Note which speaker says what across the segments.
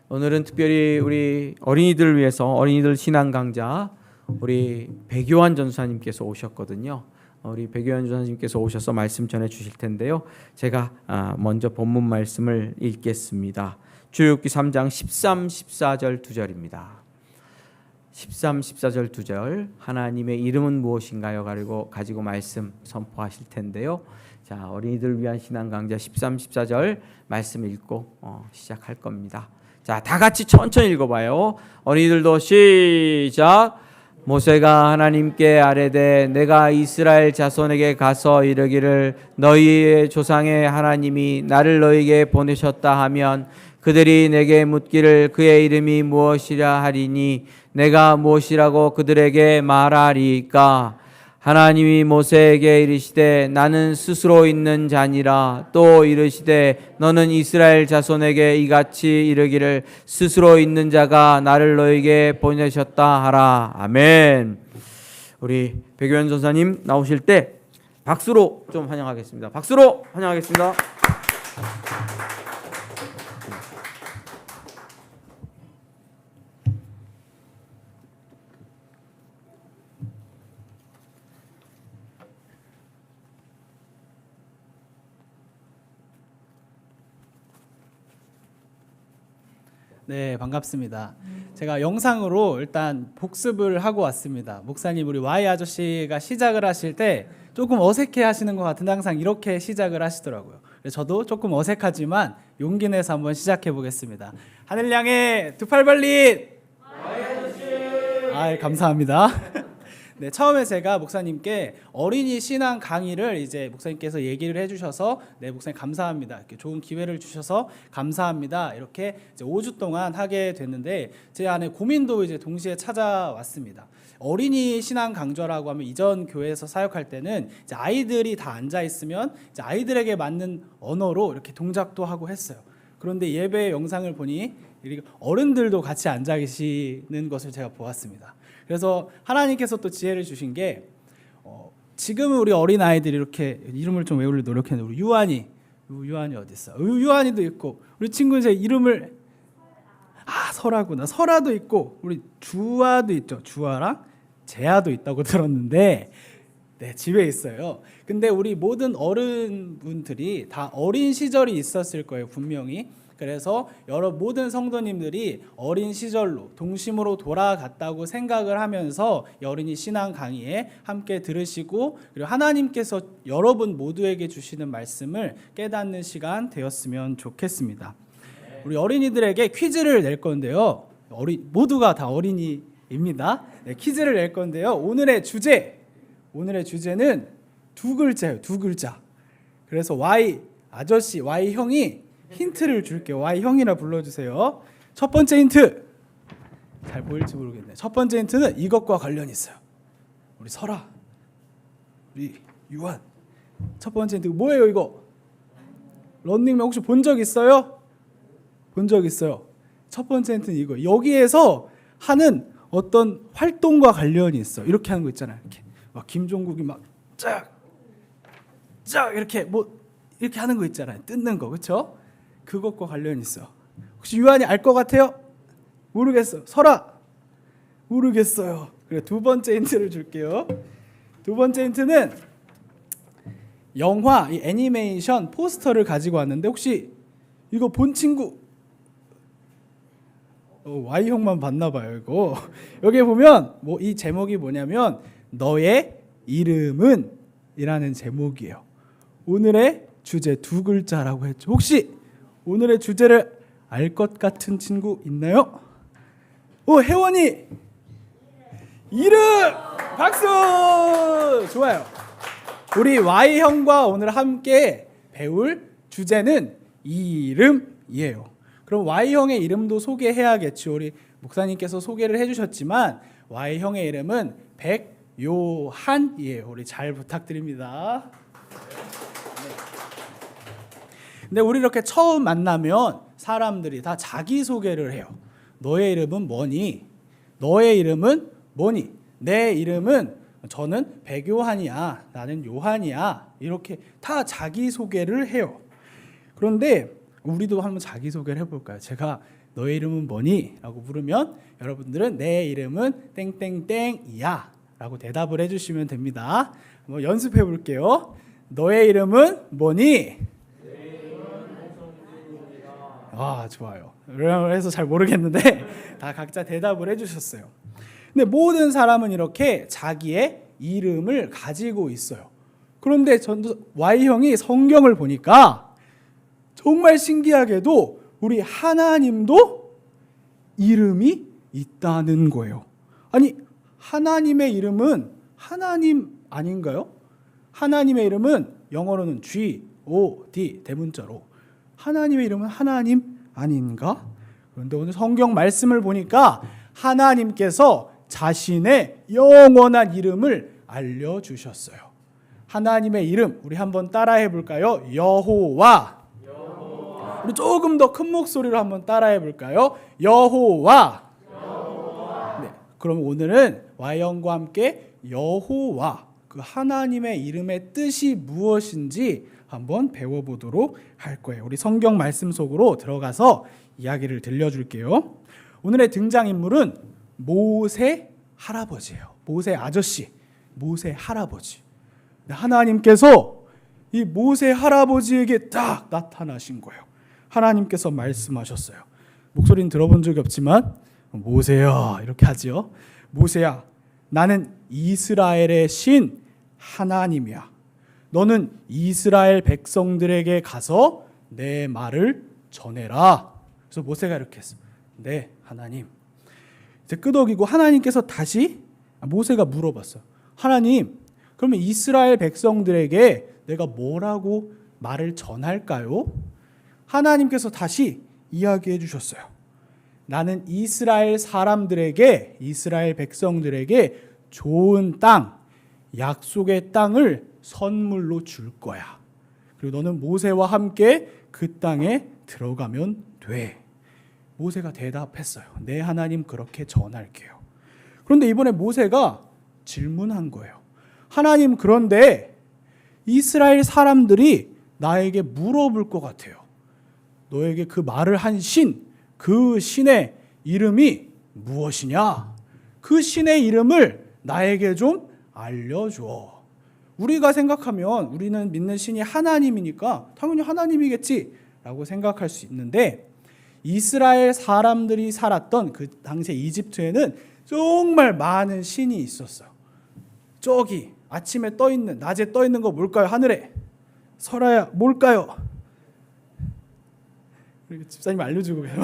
Speaker 1: 오늘은 특별히 우리 어린이들을 위해서 어린이들 신앙 강좌 우리 백요한 전사님께서 오셨거든요. 우리 백요한 전사님께서 오셔서 말씀 전해 주실 텐데요. 제가 먼저 본문 말씀을 읽겠습니다. 출애굽기 3장 13, 14절 2절입니다. 13, 14절 2절 하나님의 이름은 무엇인가요? 가지고 말씀 선포하실 텐데요. 자, 어린이들을 위한 신앙 강좌 13, 14절 말씀 읽고 시작할 겁니다. 자, 다 같이 천천히 읽어봐요. 어린이들도 시작. 모세가 하나님께 아뢰되 내가 이스라엘 자손에게 가서 이르기를 너희의 조상의 하나님이 나를 너희에게 보내셨다 하면 그들이 내게 묻기를 그의 이름이 무엇이라 하리니 내가 무엇이라고 그들에게 말하리까? 하나님이 모세에게 이르시되 나는 스스로 있는 자니라. 또 이르시되 너는 이스라엘 자손에게 이같이 이르기를 스스로 있는 자가 나를 너에게 보내셨다 하라. 아멘. 우리 백요한 전사님 나오실 때 박수로 좀 환영하겠습니다. 박수로 환영하겠습니다.
Speaker 2: 네, 반갑습니다. 제가 영상으로 일단 복습을 하고 왔습니다. 목사님 우리 Y 아저씨가 시작을 하실 때 조금 어색해 하시는 것 같은데 항상 이렇게 시작을 하시더라고요. 그래서 저도 조금 어색하지만 용기 내서 한번 시작해 보겠습니다. 하늘 향해 두 팔 벌린 Y 아저씨. 감사합니다. 네, 처음에 제가 목사님께 어린이 신앙 강의를 이제 목사님께서 얘기를 해주셔서 네, 목사님 감사합니다. 이렇게 좋은 기회를 주셔서 감사합니다. 이렇게 이제 5주 동안 하게 됐는데 제 안에 고민도 이제 동시에 찾아왔습니다. 어린이 신앙 강좌라고 하면 이전 교회에서 사역할 때는 이제 아이들이 다 앉아 있으면 이제 아이들에게 맞는 언어로 이렇게 동작도 하고 했어요. 그런데 예배 영상을 보니 어른들도 같이 앉아 계시는 것을 제가 보았습니다. 그래서 하나님께서 또 지혜를 주신 게 지금은 우리 어린 아이들이 이렇게 이름을 좀 외우려고 노력했는데 우리 유한이 어디 있어? 유한이도 있고 우리 친구 제 이름을 설아구나. 설아도 있고 우리 주아도 있죠. 주아랑 재아도 있다고 들었는데 네, 집에 있어요. 근데 우리 모든 어른분들이 다 어린 시절이 있었을 거예요, 분명히. 그래서 모든 성도님들이 어린 시절로 동심으로 돌아갔다고 생각을 하면서 어린이 신앙 강의에 함께 들으시고 그리고 하나님께서 여러분 모두에게 주시는 말씀을 깨닫는 시간 되었으면 좋겠습니다. 우리 어린이들에게 퀴즈를 낼 건데요. 모두가 다 어린이입니다. 네, 퀴즈를 낼 건데요. 오늘의 주제는 두 글자예요. 두 글자. 그래서 Y 아저씨, Y 형이 힌트를 줄게요. Y 형이라 불러주세요. 첫 번째 힌트. 잘 보일지 모르겠네. 첫 번째 힌트는 이것과 관련이 있어요. 우리 설아, 우리 유한. 첫 번째 힌트 뭐예요 이거? 런닝맨 혹시 본 적 있어요? 본 적 있어요. 첫 번째 힌트는 이거. 여기에서 하는 어떤 활동과 관련이 있어. 이렇게 하는 거 있잖아요. 이렇게 막 김종국이 막 쫙 이렇게 이렇게 하는 거 있잖아요. 뜯는 거, 그렇죠? 그것과 관련이 있어. 혹시 유한이 알 것 같아요? 모르겠어. 설아 모르겠어요. 그래, 두 번째 힌트를 줄게요. 두 번째 힌트는 영화, 이 애니메이션 포스터를 가지고 왔는데 혹시 이거 본 친구 Y 형만 봤나 봐요. 이거 여기 보면 이 제목이 뭐냐면 너의 이름은 이라는 제목이에요. 오늘의 주제 두 글자라고 했죠. 혹시 오늘의 주제를 알 것 같은 친구 있나요? 혜원이 이름 박수. 좋아요. 우리 Y 형과 오늘 함께 배울 주제는 이름이에요. 그럼 Y 형의 이름도 소개해야겠죠. 우리 목사님께서 소개를 해주셨지만 Y 형의 이름은 백요한이에요. 우리 잘 부탁드립니다. 근데 우리 이렇게 처음 만나면 사람들이 다 자기소개를 해요. 너의 이름은 뭐니? 너의 이름은 뭐니? 내 이름은 저는 백요한이야. 나는 요한이야. 이렇게 다 자기소개를 해요. 그런데 우리도 한번 자기소개를 해볼까요? 제가 너의 이름은 뭐니? 라고 물으면 여러분들은 내 이름은 땡땡땡이야 라고 대답을 해주시면 됩니다. 한번 연습해 볼게요. 너의 이름은 뭐니? 아, 좋아요. 그래서 잘 모르겠는데 다 각자 대답을 해주셨어요. 근데 모든 사람은 이렇게 자기의 이름을 가지고 있어요. 그런데 Y형이 성경을 보니까 정말 신기하게도 우리 하나님도 이름이 있다는 거예요. 아니, 하나님의 이름은 하나님 아닌가요? 하나님의 이름은 영어로는 G-O-D 대문자로 하나님의 이름은 하나님 아닌가? 그런데 오늘 성경 말씀을 보니까 하나님께서 자신의 영원한 이름을 알려주셨어요. 하나님의 이름 우리 한번 따라해 볼까요? 여호와. 우리 조금 더 큰 목소리로 한번 따라해 볼까요? 여호와. 네, 그럼 오늘은 Y형과 함께 여호와 그 하나님의 이름의 뜻이 무엇인지 한번 배워보도록 할 거예요. 우리 성경 말씀 속으로 들어가서 이야기를 들려줄게요. 오늘의 등장인물은 모세 할아버지예요. 모세 아저씨, 모세 할아버지. 하나님께서 이 모세 할아버지에게 딱 나타나신 거예요. 하나님께서 말씀하셨어요. 목소리는 들어본 적이 없지만 모세야 이렇게 하지요. 모세야, 나는 이스라엘의 신 하나님이야. 너는 이스라엘 백성들에게 가서 내 말을 전해라. 그래서 모세가 이렇게 했어. 네, 하나님. 이제 끄덕이고 하나님께서 다시 모세가 물어봤어. 하나님, 그러면 이스라엘 백성들에게 내가 뭐라고 말을 전할까요? 하나님께서 다시 이야기해 주셨어요. 나는 이스라엘 사람들에게, 이스라엘 백성들에게 좋은 땅, 약속의 땅을 선물로 줄 거야. 그리고 너는 모세와 함께 그 땅에 들어가면 돼. 모세가 대답했어요. 네, 하나님, 그렇게 전할게요. 그런데 이번에 모세가 질문한 거예요. 하나님, 그런데 이스라엘 사람들이 나에게 물어볼 것 같아요. 너에게 그 말을 한 신, 그 신의 이름이 무엇이냐? 그 신의 이름을 나에게 좀 알려줘. 우리가 생각하면 우리는 믿는 신이 하나님이니까 당연히 하나님이겠지 라고 생각할 수 있는데, 이스라엘 사람들이 살았던 그 당시에 이집트에는 정말 많은 신이 있었어요. 저기 아침에 떠있는, 낮에 떠있는 거 뭘까요? 하늘에. 설아야, 뭘까요? 집사님 알려주고 계세요.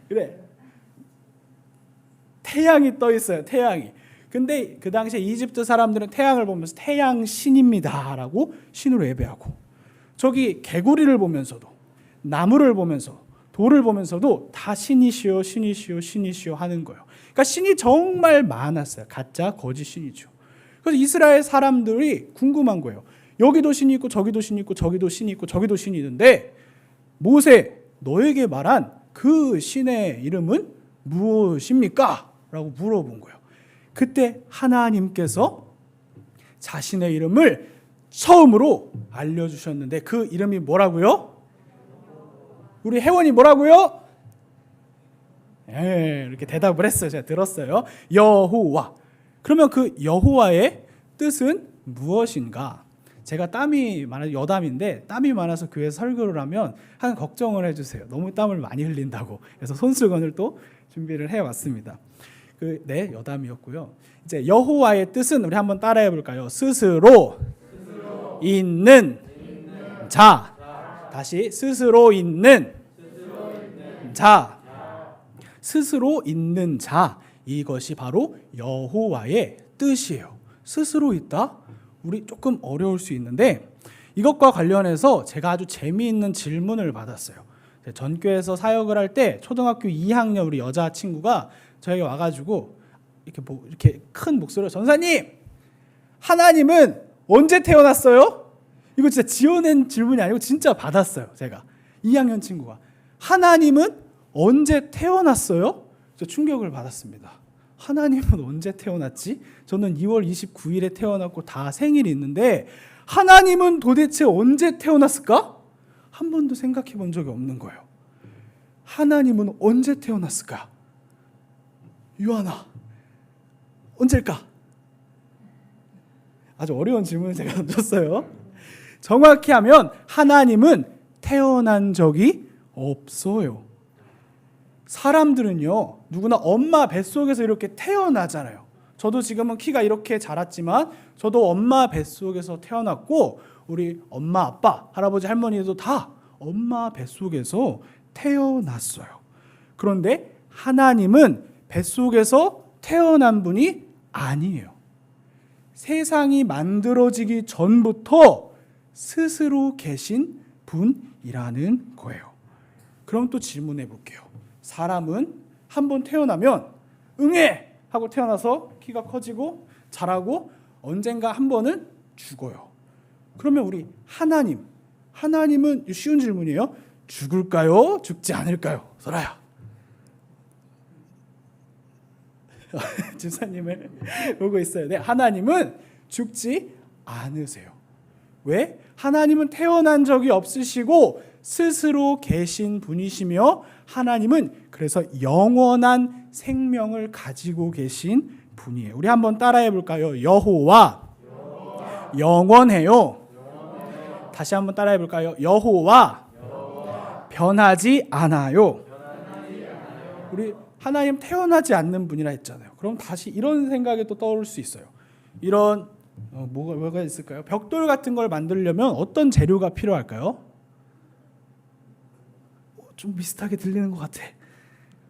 Speaker 2: 그래, 태양이 떠있어요. 태양이. 근데 그 당시에 이집트 사람들은 태양을 보면서 태양 신입니다 라고 신으로 예배하고, 저기 개구리를 보면서도, 나무를 보면서, 돌을 보면서도 다 신이시여 신이시여 신이시여 하는 거예요. 그러니까 신이 정말 많았어요. 가짜 거짓 신이죠. 그래서 이스라엘 사람들이 궁금한 거예요. 여기도 신이 있고 저기도 신이 있고 저기도 신이 있고 저기도 신이 있는데, 모세, 너에게 말한 그 신의 이름은 무엇입니까? 라고 물어본 거예요. 그때 하나님께서 자신의 이름을 처음으로 알려주셨는데, 그 이름이 뭐라고요? 우리 혜원이 뭐라고요? 이렇게 대답을 했어요. 제가 들었어요. 여호와. 그러면 그 여호와의 뜻은 무엇인가? 제가 땀이 많아서, 여담인데 땀이 많아서 교회에서 설교를 하면 항상 걱정을 해주세요. 너무 땀을 많이 흘린다고. 그래서 손수건을 또 준비를 해왔습니다. 네, 여담이었고요. 이제 여호와의 뜻은 우리 한번 따라해 볼까요? 스스로 있는 자. 다시, 스스로 있는 자. 스스로 있는 자. 이것이 바로 여호와의 뜻이에요. 스스로 있다? 우리 조금 어려울 수 있는데, 이것과 관련해서 제가 아주 재미있는 질문을 받았어요. 전교에서 사역을 할 때 초등학교 2학년 우리 여자 친구가 저에게 와가지고 이렇게 큰 목소리로, 전사님, 하나님은 언제 태어났어요? 이거 진짜 지어낸 질문이 아니고 진짜 받았어요. 제가 2학년 친구가 하나님은 언제 태어났어요? 저 충격을 받았습니다. 하나님은 언제 태어났지? 저는 2월 29일에 태어났고 다 생일이 있는데 하나님은 도대체 언제 태어났을까? 한 번도 생각해 본 적이 없는 거예요. 하나님은 언제 태어났을까? 유한아, 언제일까? 아주 어려운 질문을 제가 던졌어요. 정확히 하면 하나님은 태어난 적이 없어요. 사람들은요, 누구나 엄마 뱃속에서 이렇게 태어나잖아요. 저도 지금은 키가 이렇게 자랐지만 저도 엄마 뱃속에서 태어났고, 우리 엄마, 아빠, 할아버지, 할머니도 다 엄마 뱃속에서 태어났어요. 그런데 하나님은 뱃속에서 태어난 분이 아니에요. 세상이 만들어지기 전부터 스스로 계신 분이라는 거예요. 그럼 또 질문해 볼게요. 사람은 한번 태어나면 응애! 하고 태어나서 키가 커지고 자라고 언젠가 한 번은 죽어요. 그러면 우리 하나님은 쉬운 질문이에요. 죽을까요? 죽지 않을까요? 설아야. 집사님을 보고 있어요. 네, 하나님은 죽지 않으세요. 왜? 하나님은 태어난 적이 없으시고 스스로 계신 분이시며 하나님은 그래서 영원한 생명을 가지고 계신 분이에요. 우리 한번 따라해 볼까요? 여호와 영원해요. 다시 한번 따라해 볼까요? 여호와 변하지 않아요. 우리 하나님 태어나지 않는 분이라 했잖아요. 그럼 다시 이런 생각이 또 떠오를 수 있어요. 이런 뭐가 있을까요? 벽돌 같은 걸 만들려면 어떤 재료가 필요할까요? 좀 비슷하게 들리는 것 같아.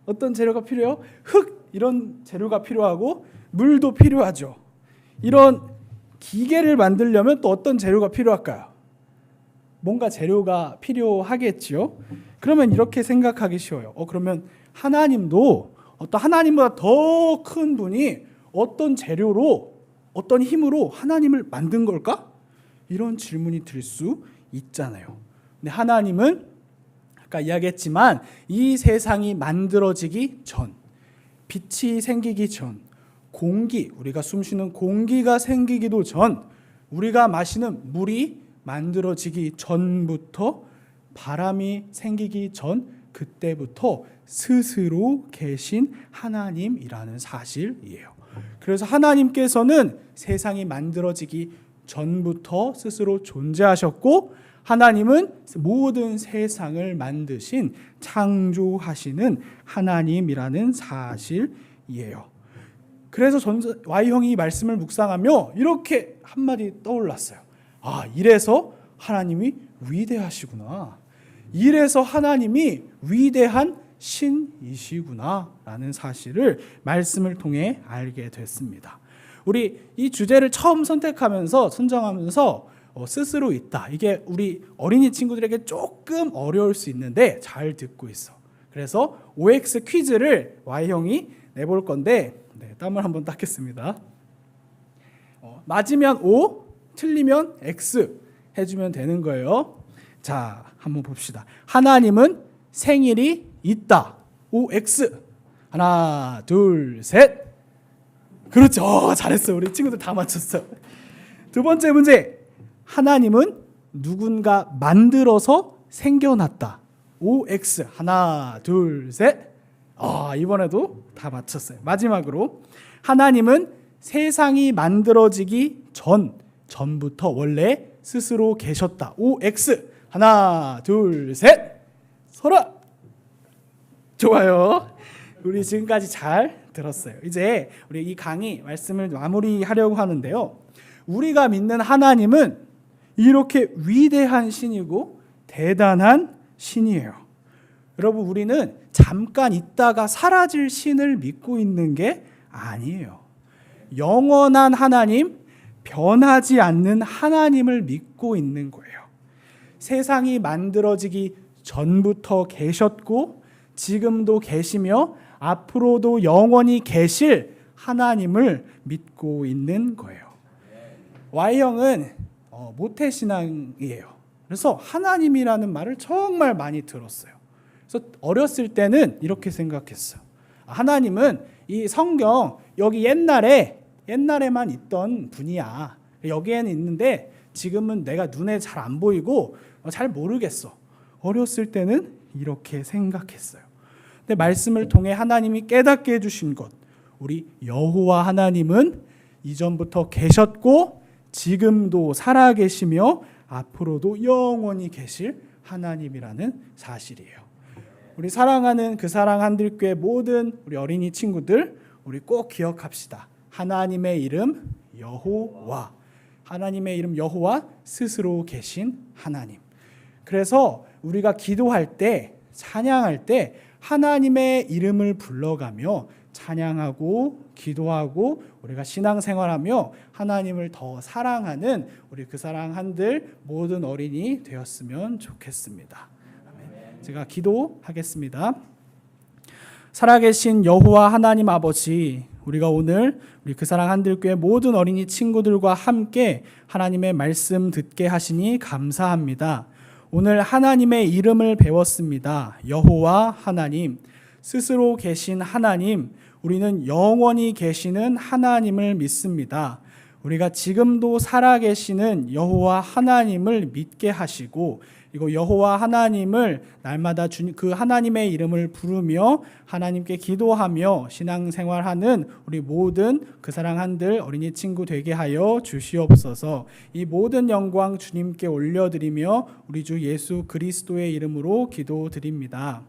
Speaker 2: 어떤 재료가 필요해요? 흙 이런 재료가 필요하고 물도 필요하죠. 이런 기계를 만들려면 또 어떤 재료가 필요할까요? 뭔가 재료가 필요하겠지요. 그러면 이렇게 생각하기 쉬워요. 그러면 하나님도 어떤 하나님보다 더 큰 분이 어떤 재료로 어떤 힘으로 하나님을 만든 걸까? 이런 질문이 들 수 있잖아요. 근데 하나님은 아까 이야기했지만 이 세상이 만들어지기 전, 빛이 생기기 전, 공기, 우리가 숨쉬는 공기가 생기기도 전, 우리가 마시는 물이 만들어지기 전부터, 바람이 생기기 전, 그때부터 스스로 계신 하나님이라는 사실이에요. 그래서 하나님께서는 세상이 만들어지기 전부터 스스로 존재하셨고, 하나님은 모든 세상을 만드신 창조하시는 하나님이라는 사실이에요. 그래서 Y형이 말씀을 묵상하며 이렇게 한마디 떠올랐어요. 이래서 하나님이 위대하시구나. 이래서 하나님이 위대한 신이시구나 라는 사실을 말씀을 통해 알게 됐습니다. 우리 이 주제를 처음 선정하면서 스스로 있다. 이게 우리 어린이 친구들에게 조금 어려울 수 있는데 잘 듣고 있어. 그래서 OX 퀴즈를 Y형이 내볼 건데 땀을 한번 닦겠습니다. 맞으면 O, 틀리면 X 해주면 되는 거예요. 자, 한번 봅시다. 하나님은 생일이 있다. OX. 하나, 둘, 셋. 그렇죠. 잘했어. 우리 친구들 다 맞췄어. 두 번째 문제. 하나님은 누군가 만들어서 생겨났다. OX. 하나, 둘, 셋. 이번에도 다 맞췄어요. 마지막으로 하나님은 세상이 만들어지기 전부터 원래 스스로 계셨다. OX. 하나, 둘, 셋. 설아. 좋아요. 우리 지금까지 잘 들었어요. 이제 우리 이 강의 말씀을 마무리하려고 하는데요. 우리가 믿는 하나님은 이렇게 위대한 신이고 대단한 신이에요. 여러분, 우리는 잠깐 있다가 사라질 신을 믿고 있는 게 아니에요. 영원한 하나님, 변하지 않는 하나님을 믿고 있는 거예요. 세상이 만들어지기 전부터 계셨고 지금도 계시며 앞으로도 영원히 계실 하나님을 믿고 있는 거예요. Y형은 모태신앙이에요. 그래서 하나님이라는 말을 정말 많이 들었어요. 그래서 어렸을 때는 이렇게 생각했어요. 하나님은 이 성경 여기 옛날에만 있던 분이야. 여기에는 있는데 지금은 내가 눈에 잘 안 보이고 잘 모르겠어. 어렸을 때는 이렇게 생각했어요. 근데 말씀을 통해 하나님이 깨닫게 해주신 것, 우리 여호와 하나님은 이전부터 계셨고 지금도 살아계시며 앞으로도 영원히 계실 하나님이라는 사실이에요. 우리 사랑하는 그 사랑 한들교회 모든 우리 어린이 친구들, 우리 꼭 기억합시다. 하나님의 이름 여호와, 하나님의 이름 여호와, 스스로 계신 하나님. 그래서 우리가 기도할 때, 찬양할 때 하나님의 이름을 불러가며 찬양하고 기도하고 우리가 신앙생활하며 하나님을 더 사랑하는 우리 그 사랑 한들 모든 어린이 되었으면 좋겠습니다. 제가 기도하겠습니다. 살아계신 여호와 하나님 아버지, 우리가 오늘 우리 그 사랑 한들교회 모든 어린이 친구들과 함께 하나님의 말씀 듣게 하시니 감사합니다. 오늘 하나님의 이름을 배웠습니다. 여호와 하나님, 스스로 계신 하나님, 우리는 영원히 계시는 하나님을 믿습니다. 우리가 지금도 살아계시는 여호와 하나님을 믿게 하시고, 이거 여호와 하나님을 날마다 그 하나님의 이름을 부르며 하나님께 기도하며 신앙생활하는 우리 모든 그 사랑 한들 어린이 친구 되게 하여 주시옵소서. 이 모든 영광 주님께 올려드리며 우리 주 예수 그리스도의 이름으로 기도드립니다.